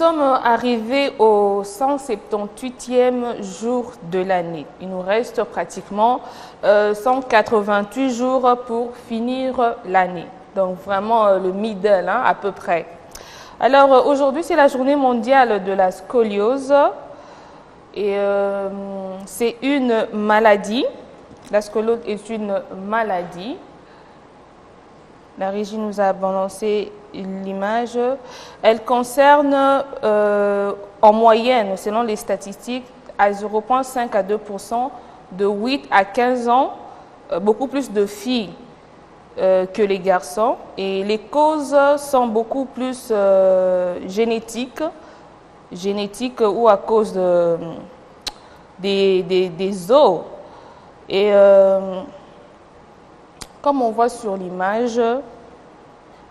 sommes arrivés au 178e jour de l'année. Il nous reste pratiquement 188 jours pour finir l'année. Donc vraiment le middle, hein, à peu près. Alors aujourd'hui, c'est la journée mondiale de la scoliose. Et c'est une maladie. La scoliose est une maladie. La régie nous a balancé l'image. Elle concerne en moyenne, selon les statistiques, à 0,5 à 2% de 8 à 15 ans, beaucoup plus de filles que les garçons. Et les causes sont beaucoup plus génétiques ou à cause des os. Et comme on voit sur l'image,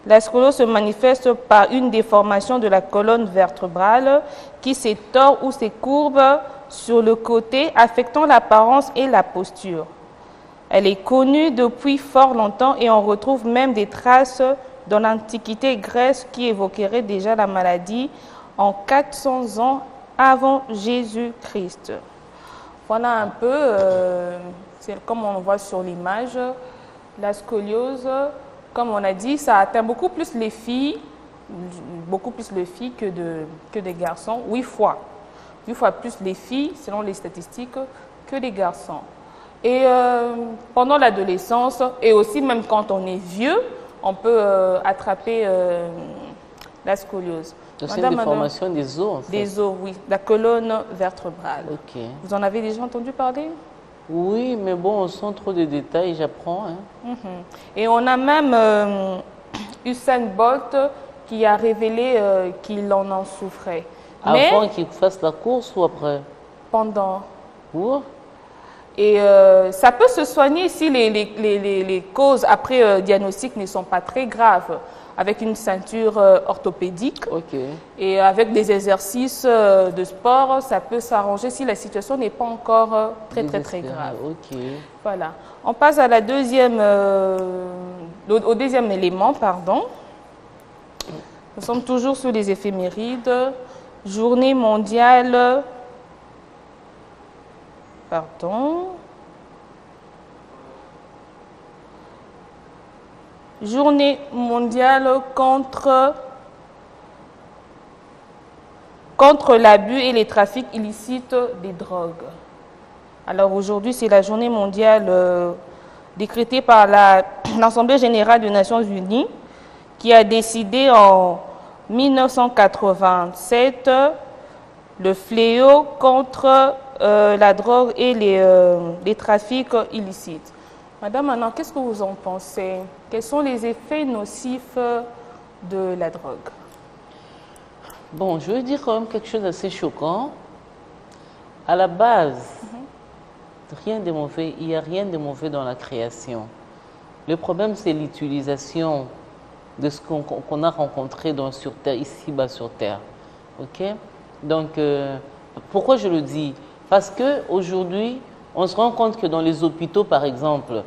la scoliose se manifeste par une déformation de la colonne vertébrale qui s'étord ou s'écourbe sur le côté, affectant l'apparence et la posture. Elle est connue depuis fort longtemps et on retrouve même des traces dans l'Antiquité grecque qui évoqueraient déjà la maladie en 400 ans avant Jésus-Christ. Voilà un peu, comme on voit sur l'image, la scoliose, comme on a dit, ça atteint beaucoup plus les filles que des garçons, 8 fois plus les filles, selon les statistiques, que les garçons. Et pendant l'adolescence, et aussi même quand on est vieux, on peut attraper la scoliose. C'est une déformation des os, en fait. Des os, oui, la colonne vertébrale. Ok. Vous en avez déjà entendu parler? Oui, mais bon, sans trop de détails, j'apprends. Hein. Et on a même Usain Bolt qui a révélé qu'il en souffrait. Avant qu'il fasse la course ou après? Pendant. Où? Et ça peut se soigner si les causes après diagnostic ne sont pas très graves, avec une ceinture orthopédique. Okay. Et avec des exercices de sport, ça peut s'arranger si la situation n'est pas encore très grave. Okay. Voilà. On passe à la au deuxième élément, pardon. Nous sommes toujours sur les éphémérides. Journée mondiale. Pardon. Journée mondiale contre l'abus et les trafics illicites des drogues. Alors aujourd'hui, c'est la journée mondiale décrétée par l'Assemblée générale des Nations unies qui a décidé en 1987 le fléau contre la drogue et les trafics illicites. Madame, maintenant, qu'est-ce que vous en pensez? Quels sont les effets nocifs de la drogue? Bon, je veux dire quand même quelque chose d'assez choquant. À la base, rien de mauvais, il n'y a rien de mauvais dans la création. Le problème, c'est l'utilisation de ce qu'on a rencontré sur Terre, ici-bas sur Terre. OK? Donc, pourquoi je le dis? Parce qu'aujourd'hui, on se rend compte que dans les hôpitaux, par exemple,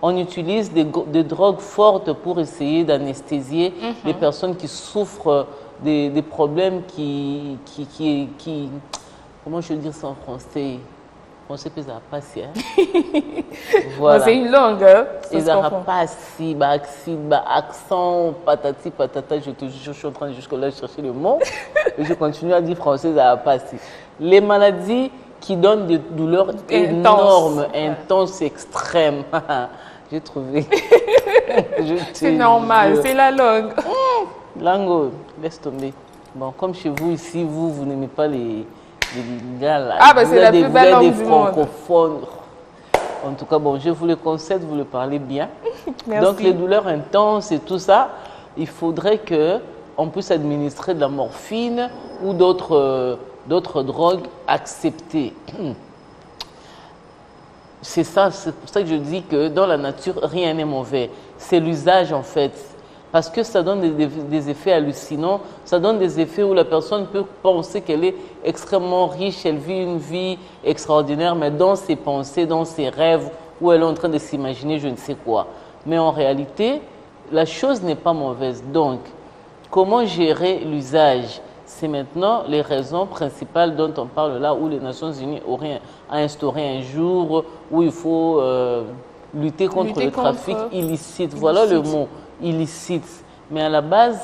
on utilise des drogues fortes pour essayer d'anesthésier les personnes qui souffrent des problèmes qui comment je veux dire ça en français? On sait que ça n'a pas si. Voilà. C'est une langue. Hein? Ça n'a pas si, accent, patati, patata, je suis en train de jusque-là de chercher le mot. Et je continue à dire français, ça n'a pas si. Les maladies qui donnent des douleurs énormes, intenses, extrêmes. J'ai trouvé. C'est normal, c'est la langue. Langue, laisse tomber. Bon, comme chez vous ici, vous n'aimez pas les gars là. Ah, ben c'est la plus belle langue du monde. Francophones. En tout cas, bon, je vous le conseille, vous le parlez bien. Merci. Donc, les douleurs intenses et tout ça, il faudrait qu'on puisse administrer de la morphine ou d'autres drogues acceptées. C'est pour ça que je dis que dans la nature, rien n'est mauvais. C'est l'usage en fait. Parce que ça donne des effets hallucinants, ça donne des effets où la personne peut penser qu'elle est extrêmement riche, elle vit une vie extraordinaire, mais dans ses pensées, dans ses rêves, où elle est en train de s'imaginer je ne sais quoi. Mais en réalité, la chose n'est pas mauvaise. Donc, comment gérer l'usage? C'est maintenant les raisons principales dont on parle là, où les Nations Unies auraient instauré un jour où il faut lutter contre le trafic illicite. Voilà le mot, illicite. Mais à la base,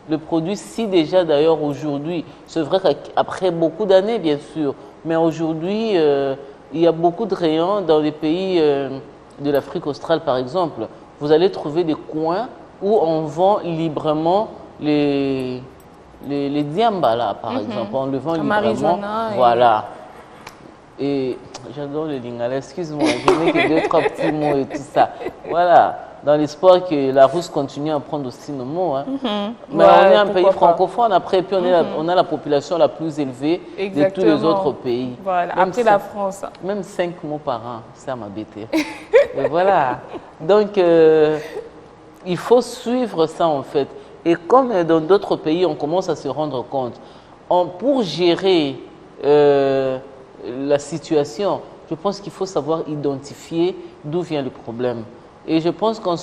le produit, si déjà d'ailleurs aujourd'hui, c'est vrai qu'après beaucoup d'années bien sûr, mais aujourd'hui, il y a beaucoup de rayons dans les pays de l'Afrique australe par exemple. Vous allez trouver des coins où on vend librement les diambas là par exemple, on le vend librement. Voilà. Et j'adore le lingala, excuse-moi, je n'ai que 2-3 petits mots et tout ça. Voilà. Dans l'espoir que la Rousse continue à prendre aussi nos mots. Hein. Mais ouais, on est un pays francophone, après, puis on a la population la plus élevée de tous les autres pays. Voilà, même après la France. Même 5 mots par an, ça m'a bêté. Et voilà. Donc, il faut suivre ça en fait. Et comme dans d'autres pays, on commence à se rendre compte, pour gérer la situation, je pense qu'il faut savoir identifier d'où vient le problème. Et je pense qu'en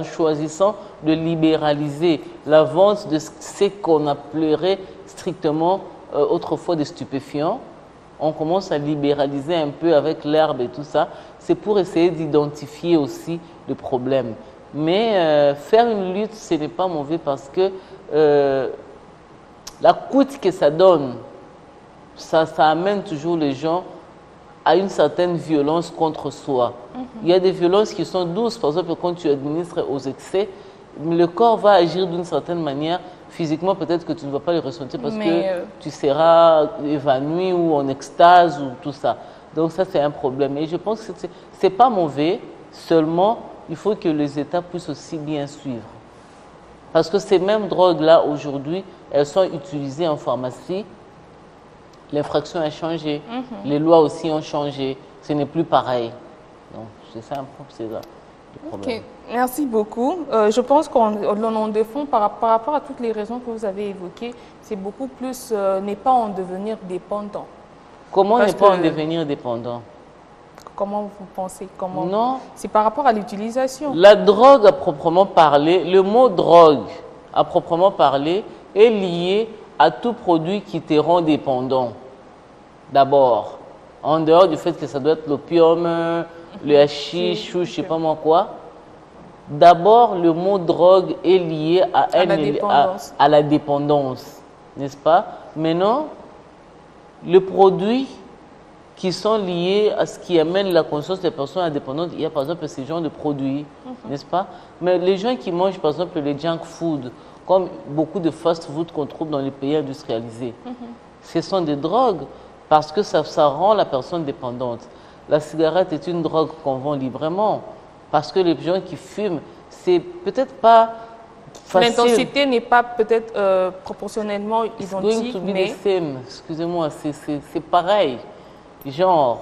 choisissant de libéraliser la vente de ce qu'on appellerait strictement autrefois des stupéfiants, on commence à libéraliser un peu avec l'herbe et tout ça. C'est pour essayer d'identifier aussi le problème. Mais faire une lutte, ce n'est pas mauvais parce que la coûte que ça donne, ça amène toujours les gens à une certaine violence contre soi. Il y a des violences qui sont douces, par exemple quand tu administres aux excès, le corps va agir d'une certaine manière. Physiquement, peut-être que tu ne vas pas le ressentir parce que tu seras évanoui ou en extase ou tout ça. Donc ça, c'est un problème. Et je pense que ce n'est pas mauvais, seulement il faut que les États puissent aussi bien suivre. Parce que ces mêmes drogues-là, aujourd'hui, elles sont utilisées en pharmacie. L'infraction a changé, les lois aussi ont changé, ce n'est plus pareil. Donc, c'est ça un peu, c'est le problème. Ok, merci beaucoup. Je pense qu'en défend, par rapport à toutes les raisons que vous avez évoquées, c'est beaucoup plus n'est pas en devenir dépendant. Comment ne pas en devenir dépendant? Comment vous pensez? Comment? Non. C'est par rapport à l'utilisation. La drogue à proprement parler, le mot drogue à proprement parler est lié à tout produit qui te rend dépendant. D'abord, en dehors du fait que ça doit être l'opium, le hashish ou je ne sais pas moi quoi. D'abord, le mot drogue est lié à la dépendance, n'est-ce pas? Maintenant, les produits qui sont liés à ce qui amène la conscience des personnes indépendantes, il y a par exemple ces genres de produits, n'est-ce pas? Mais les gens qui mangent par exemple les junk food, comme beaucoup de fast-food qu'on trouve dans les pays industrialisés. Ce sont des drogues parce que ça rend la personne dépendante. La cigarette est une drogue qu'on vend librement parce que les gens qui fument, c'est peut-être pas facile. L'intensité n'est pas peut-être proportionnellement identique, mais... Excusez-moi, c'est pareil. Genre,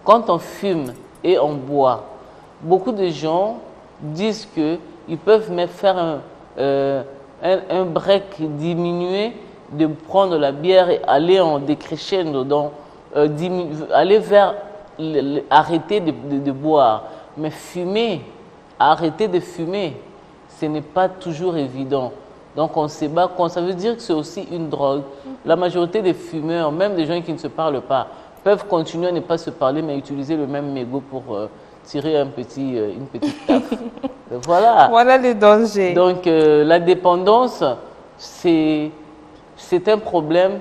quand on fume et on boit, beaucoup de gens disent qu'ils peuvent même faire un break diminué, de prendre la bière et aller en décrescendo, aller vers arrêter de boire. Mais fumer, arrêter de fumer, ce n'est pas toujours évident. Donc on se bat, ça veut dire que c'est aussi une drogue. La majorité des fumeurs, même des gens qui ne se parlent pas, peuvent continuer à ne pas se parler, mais utiliser le même mégot pour tirer une petite taf. Voilà. Voilà les dangers. Donc la dépendance, c'est un problème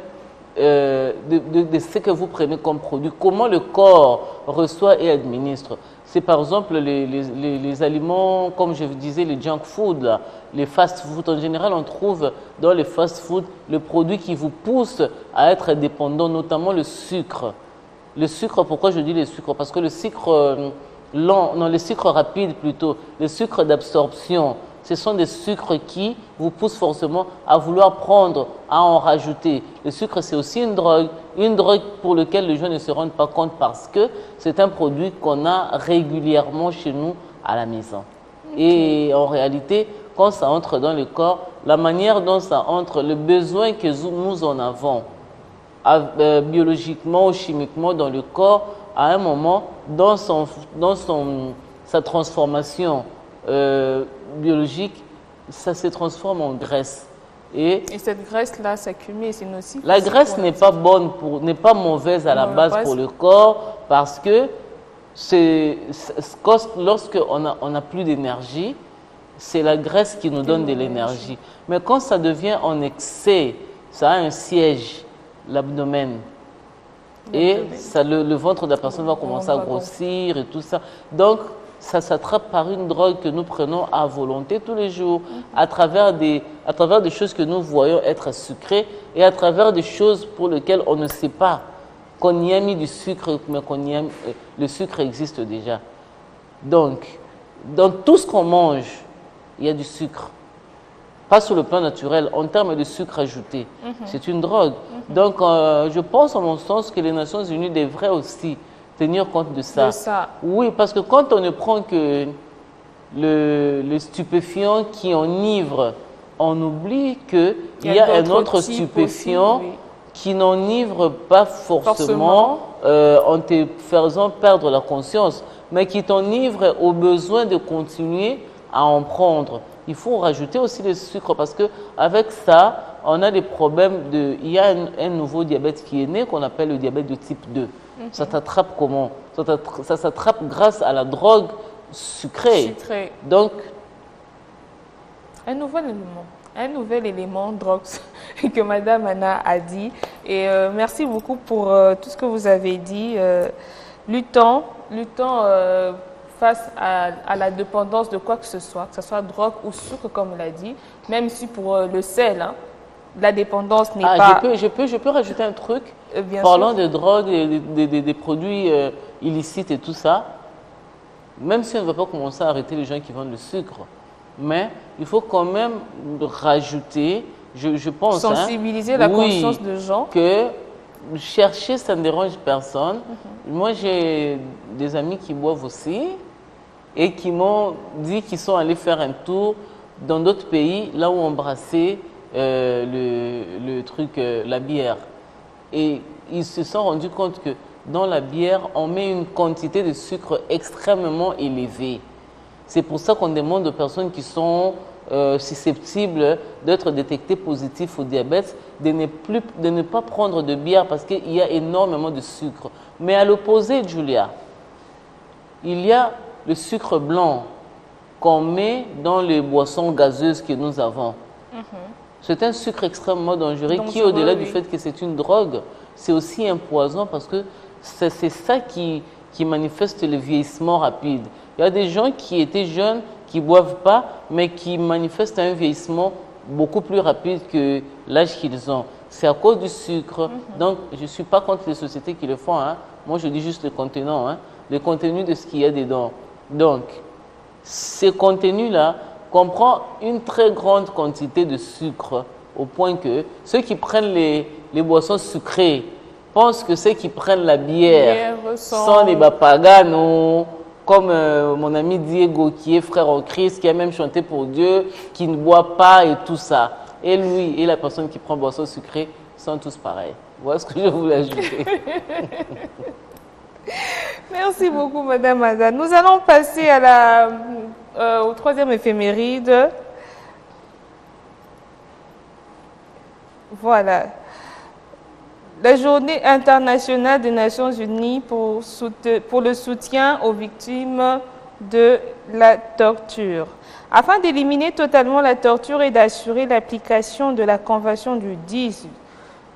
de ce que vous prenez comme produit. Comment le corps reçoit et administre. C'est par exemple les aliments, comme je vous disais, les junk food, là, les fast food. En général, on trouve dans les fast food le produit qui vous pousse à être dépendant, notamment le sucre. Le sucre, pourquoi je dis le sucre? Parce que le sucre lent, non, le sucre rapide plutôt, le sucre d'absorption, ce sont des sucres qui vous poussent forcément à vouloir prendre, à en rajouter. Le sucre, c'est aussi une drogue pour laquelle les gens ne se rendent pas compte parce que c'est un produit qu'on a régulièrement chez nous à la maison. Okay. Et en réalité, quand ça entre dans le corps, la manière dont ça entre, le besoin que nous en avons, biologiquement ou chimiquement dans le corps, à un moment, dans sa transformation biologique, ça se transforme en graisse. Et cette graisse-là s'accumule, c'est nocif. La graisse n'est pas bonne, n'est pas mauvaise à la base pour le corps parce que lorsqu'on n'a plus d'énergie, c'est la graisse qui nous donne de l'énergie. Mais quand ça devient en excès, ça a un siège, l'abdomen. Et le ventre de la personne va commencer à grossir et tout ça. Donc, ça s'attrape par une drogue que nous prenons à volonté tous les jours, à travers des choses que nous voyons être sucrées et à travers des choses pour lesquelles on ne sait pas qu'on y a mis du sucre, mais le sucre existe déjà. Donc, dans tout ce qu'on mange, il y a du sucre. Pas sur le plan naturel, en termes de sucre ajouté. C'est une drogue. Donc, je pense, en mon sens, que les Nations Unies devraient aussi tenir compte de ça. Oui, parce que quand on ne prend que le stupéfiant qui enivre, on oublie qu'il y a un autre stupéfiant qui n'enivre pas forcément en te faisant perdre la conscience, mais qui t'enivre au besoin de continuer à en prendre. Il faut rajouter aussi le sucre parce qu'avec ça, on a des problèmes il y a un nouveau diabète qui est né qu'on appelle le diabète de type 2. Ça t'attrape comment? Ça s'attrape grâce à la drogue sucrée. Donc, un nouvel élément drogue que Madame Anna a dit. Et merci beaucoup pour tout ce que vous avez dit. Luttons face à la dépendance de quoi que ce soit drogue ou sucre, comme on l'a dit, même si pour le sel, la dépendance n'est pas... Je peux rajouter un truc, parlant de drogue, des produits illicites et tout ça. Même si on ne va pas commencer à arrêter les gens qui vendent le sucre, mais il faut quand même rajouter, je pense... Sensibiliser la conscience des gens. Que chercher, ça ne dérange personne. Moi, j'ai des amis qui boivent aussi et qui m'ont dit qu'ils sont allés faire un tour dans d'autres pays, là où on brassait la bière. Et ils se sont rendus compte que dans la bière, on met une quantité de sucre extrêmement élevée. C'est pour ça qu'on demande aux personnes qui sont susceptibles d'être détectées positives au diabète de ne pas prendre de bière parce qu'il y a énormément de sucre. Mais à l'opposé, Julia, il y a le sucre blanc qu'on met dans les boissons gazeuses que nous avons. C'est un sucre extrêmement dangereux qui, au-delà du fait que c'est une drogue, c'est aussi un poison parce que c'est ça qui manifeste le vieillissement rapide. Il y a des gens qui étaient jeunes, qui ne boivent pas, mais qui manifestent un vieillissement beaucoup plus rapide que l'âge qu'ils ont. C'est à cause du sucre. Donc, je ne suis pas contre les sociétés qui le font. Moi, je dis juste le contenant, le contenu de ce qu'il y a dedans. Donc, ces contenus-là comprennent une très grande quantité de sucre au point que ceux qui prennent les boissons sucrées pensent que ceux qui prennent la bière sont des bapaganos, comme mon ami Diego, qui est frère en Christ, qui a même chanté pour Dieu, qui ne boit pas et tout ça. Et lui et la personne qui prend boisson sucrée sont tous pareils. Voilà ce que je voulais ajouter. Merci beaucoup, Madame Azan. Nous allons passer au troisième éphéméride. Voilà. La Journée internationale des Nations Unies pour le soutien aux victimes de la torture. Afin d'éliminer totalement la torture et d'assurer l'application de la Convention du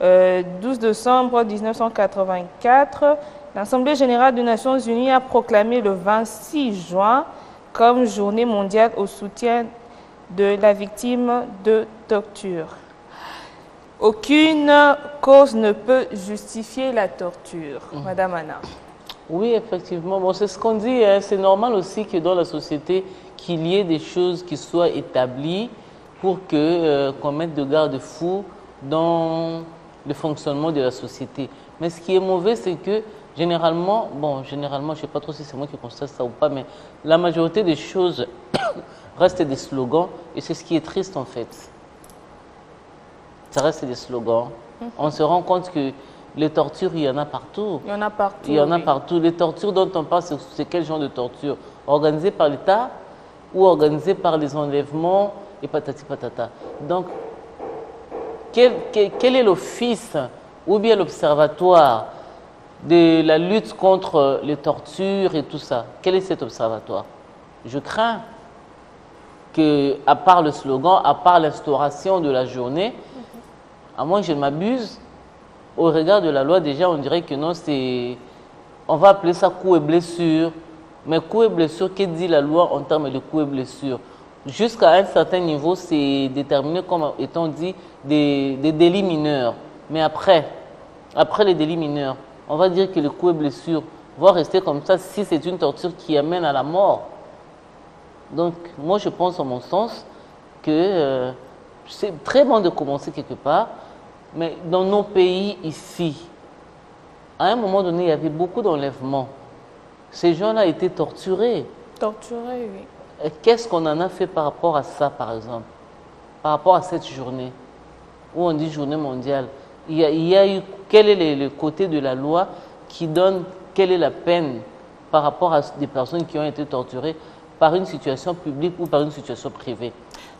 12 décembre 1984, l'Assemblée générale des Nations Unies a proclamé le 26 juin comme Journée mondiale au soutien de la victime de torture. Aucune cause ne peut justifier la torture, Madame Anna. Oui, effectivement. Bon, c'est ce qu'on dit. C'est normal aussi que dans la société, qu'il y ait des choses qui soient établies pour qu'on mette de garde-fous dans le fonctionnement de la société. Mais ce qui est mauvais, c'est que généralement, je ne sais pas trop si c'est moi qui constate ça ou pas, mais la majorité des choses restent des slogans et c'est ce qui est triste en fait. Ça reste des slogans. On se rend compte que les tortures, il y en a partout. Il y en a partout. Il y en a partout. Les tortures dont on parle, c'est quel genre de torture? Organisées par l'État ou organisées par les enlèvements et patati patata. Donc, quel est l'office ou bien l'observatoire de la lutte contre les tortures et tout ça? Quel est cet observatoire? Je crains que, à part le slogan, à part l'instauration de la journée, à moins que je ne m'abuse, au regard de la loi, déjà, on dirait que non, c'est... On va appeler ça coups et blessures. Mais coups et blessures, qu'est-ce que dit la loi en termes de coups et blessures? Jusqu'à un certain niveau, c'est déterminé comme étant dit des délits mineurs. Mais après les délits mineurs, on va dire que les coups et blessures vont rester comme ça si c'est une torture qui amène à la mort. Donc, moi, je pense, en mon sens, que c'est très bon de commencer quelque part, mais dans nos pays ici, à un moment donné, il y avait beaucoup d'enlèvements. Ces gens-là étaient torturés. Torturés, oui. Qu'est-ce qu'on en a fait par rapport à ça, par exemple? Par rapport à cette journée, où on dit journée mondiale, il y a eu, quel est le côté de la loi qui donne, quelle est la peine par rapport à des personnes qui ont été torturées par une situation publique ou par une situation privée?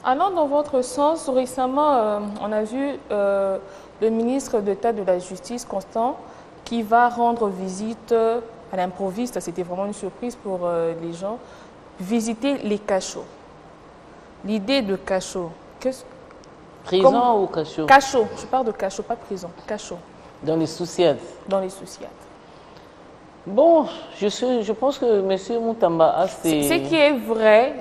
Allant dans votre sens, récemment, on a vu le ministre d'État de la Justice, Constant, qui va rendre visite à l'improviste, c'était vraiment une surprise pour les gens, visiter les cachots. L'idée de cachot. Prison ou cachot? Cachot, je parle de cachot, pas prison, cachot. Dans les Souciades. Dans les Souciades. Bon, je pense que M. Moutamba a ses... Ce qui est vrai,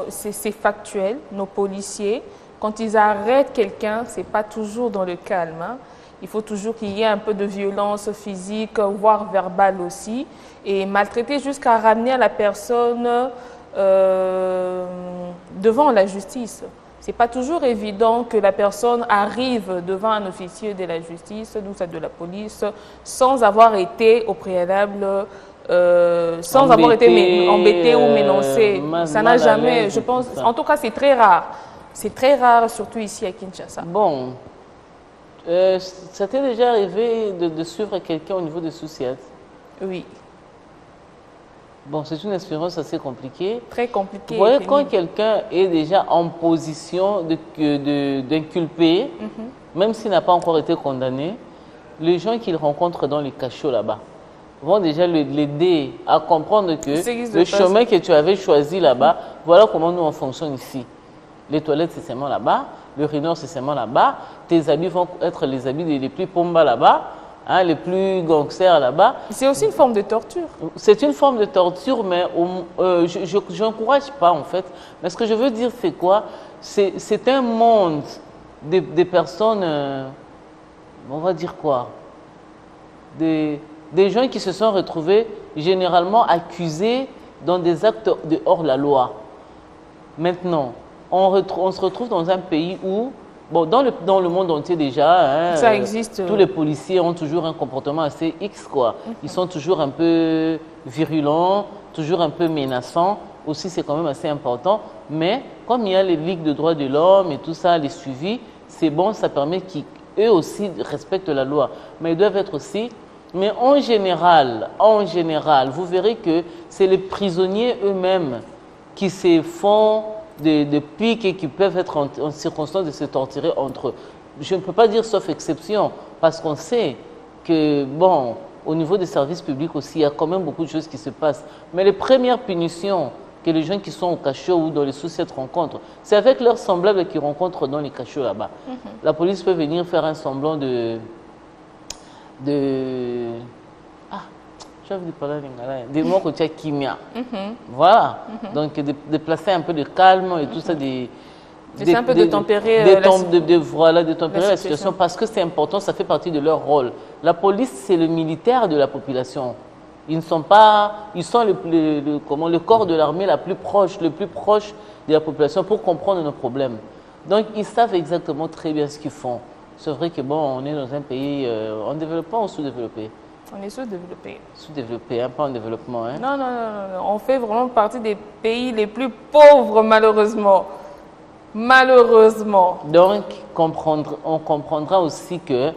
c'est factuel. Nos policiers, quand ils arrêtent quelqu'un, ce n'est pas toujours dans le calme. Hein. Il faut toujours qu'il y ait un peu de violence physique, voire verbale aussi, et maltraiter jusqu'à ramener la personne devant la justice. Ce n'est pas toujours évident que la personne arrive devant un officier de la justice, de la police, sans avoir été au préalable, sans avoir été embêté ou menacé. Ça n'a jamais, je pense, en tout cas c'est très rare. C'est très rare, surtout ici à Kinshasa. Bon, ça t'est déjà arrivé de suivre quelqu'un au niveau des Souciades? Oui. Bon, c'est une expérience assez compliquée. Très compliquée. Vous voyez, quand quelqu'un est déjà en position d'inculper, même s'il n'a pas encore été condamné, les gens qu'il rencontre dans les cachots là-bas vont déjà l'aider à comprendre que le chemin que tu avais choisi là-bas, voilà comment nous on fonctionne ici. Les toilettes, c'est seulement là-bas, le réunion, c'est seulement là-bas, tes habits vont être les habits les plus pomba là-bas, hein, les plus gangsters là-bas. C'est aussi une forme de torture. C'est une forme de torture, mais je n'encourage pas en fait. Mais ce que je veux dire, c'est quoi? C'est un monde des personnes, on va dire quoi? Des gens qui se sont retrouvés généralement accusés dans des actes de hors la loi. Maintenant, on se retrouve dans un pays où, bon, dans le monde entier déjà, hein, ça existe. Tous les policiers ont toujours un comportement assez X, quoi. Ils sont toujours un peu virulents, toujours un peu menaçants. Aussi, c'est quand même assez important. Mais comme il y a les ligues de droits de l'homme et tout ça, les suivis, c'est bon, ça permet qu'eux aussi respectent la loi. Mais ils doivent être aussi... Mais en général, vous verrez que c'est les prisonniers eux-mêmes qui se font des piques et qui peuvent être en circonstance de se torturer entre eux. Je ne peux pas dire sauf exception, parce qu'on sait que, bon, au niveau des services publics aussi, il y a quand même beaucoup de choses qui se passent. Mais les premières punitions que les gens qui sont au cachot ou dans les Souciettes rencontrent, c'est avec leurs semblables qu'ils rencontrent dans les cachots là-bas. La police peut venir faire un semblant des mots que tu as kimia. Voilà. Donc, de placer un peu de calme et tout ça, un peu de tempérer la situation parce que c'est important, ça fait partie de leur rôle. La police, c'est le militaire de la population. Ils sont le corps de l'armée le plus proche de la population pour comprendre nos problèmes. Donc, ils savent exactement très bien ce qu'ils font. C'est vrai que bon, on est dans un pays en développement ou sous-développé? On est sous-développé. Sous-développé, hein, pas en développement. Hein? Non. On fait vraiment partie des pays les plus pauvres, malheureusement. Malheureusement. Donc, on comprendra aussi que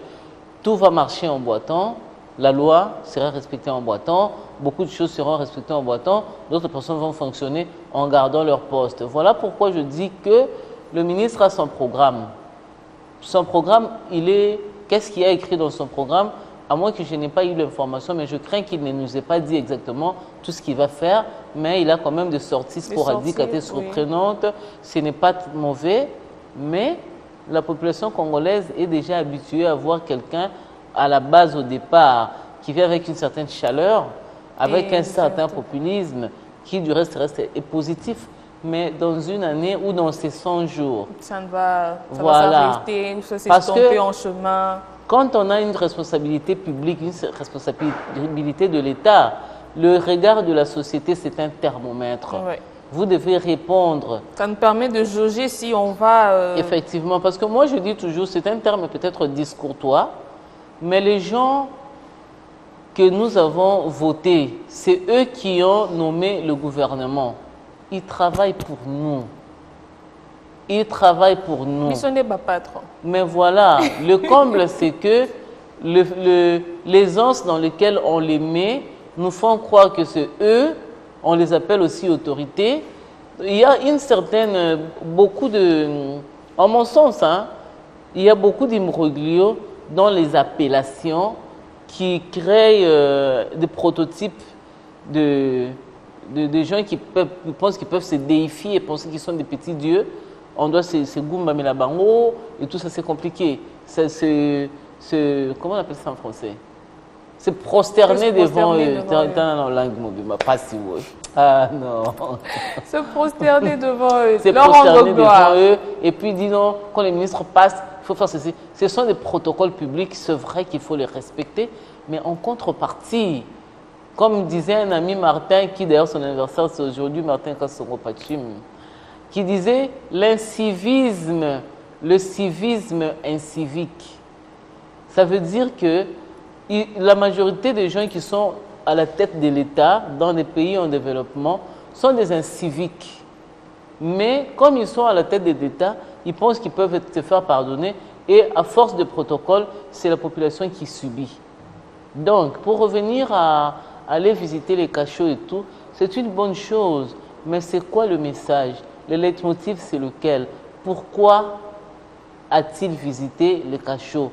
tout va marcher en boitant. La loi sera respectée en boitant. Beaucoup de choses seront respectées en boitant. D'autres personnes vont fonctionner en gardant leur poste. Voilà pourquoi je dis que le ministre a son programme. Son programme, qu'est-ce qu'il y a écrit dans son programme? À moins que je n'ai pas eu l'information, mais je crains qu'il ne nous ait pas dit exactement tout ce qu'il va faire, mais il a quand même des sorties sporadiques assez surprenantes. Ce n'est pas mauvais, mais la population congolaise est déjà habituée à voir quelqu'un à la base au départ qui vient avec une certaine chaleur, avec un certain populisme qui du reste est positif. Mais dans une année ou dans ces 100 jours, ça va s'arrêter, ça s'estomper en chemin. Quand on a une responsabilité publique, une responsabilité de l'État, le regard de la société, c'est un thermomètre. Oui. Vous devez répondre. Ça nous permet de jauger si on va... Effectivement, parce que moi je dis toujours, c'est un terme peut-être discourtois, mais les gens que nous avons votés, c'est eux qui ont nommé le gouvernement. Ils travaillent pour nous. Ils travaillent pour nous. Mais ce n'est pas patron. Mais voilà, le comble, c'est que l'aisance dans laquelle on les met nous font croire que c'est eux, on les appelle aussi autorités. Il y a une certaine, en mon sens, hein, il y a beaucoup d'imbroglio dans les appellations qui créent des prototypes de gens qui pensent qu'ils peuvent se déifier et penser qu'ils sont des petits dieux. On doit se goumba la bango et tout ça, c'est compliqué. Comment on appelle ça en français? Se prosterner devant eux. Ah non. Se prosterner devant eux. Se prosterner devant eux. Et puis, disons, quand les ministres passent, il faut faire ceci. Ce sont des protocoles publics, c'est vrai qu'il faut les respecter, mais en contrepartie, comme disait un ami Martin, qui d'ailleurs son anniversaire c'est aujourd'hui, Martin Kassongo Pachim, qui disait l'incivisme, le civisme incivique. Ça veut dire que la majorité des gens qui sont à la tête de l'État dans des pays en développement sont des inciviques. Mais comme ils sont à la tête de l'État, ils pensent qu'ils peuvent se faire pardonner et à force de protocole, c'est la population qui subit. Donc, pour revenir à aller visiter les cachots et tout, c'est une bonne chose. Mais c'est quoi le message? Le leitmotiv, c'est lequel? Pourquoi a-t-il visité les cachots?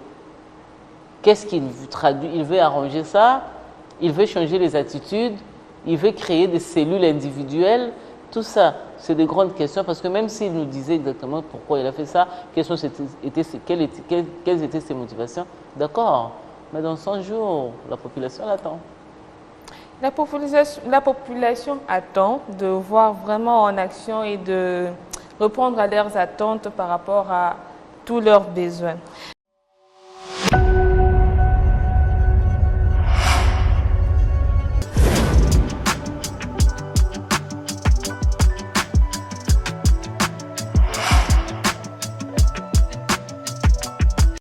Qu'est-ce qu'il traduit? Il veut arranger ça? Il veut changer les attitudes? Il veut créer des cellules individuelles? Tout ça, c'est des grandes questions parce que même s'il nous disait exactement pourquoi il a fait ça, quelles étaient ses motivations, d'accord, mais dans 100 jours, la population l'attend. La population attend de voir vraiment en action et de répondre à leurs attentes par rapport à tous leurs besoins.